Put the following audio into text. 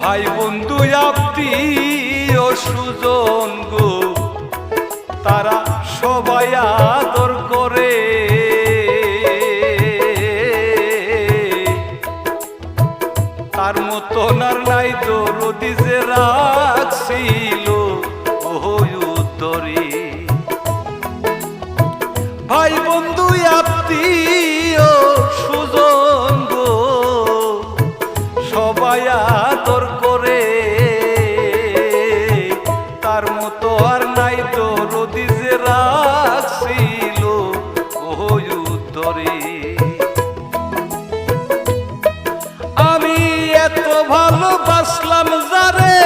ভাই বন্ধু আত্মীয় সুজন গো, তারা সবাই আদর করে। তার মতন আর নাই দরদি যে রাখছিল উত্তরে। ভাই বন্ধু আত্মীয় সুজন গো, সবাই আদর করে। তার মতো আর নাই দরদি যে রাখছিল উত্তরে। আমি এত ভালোবাসলাম যারে,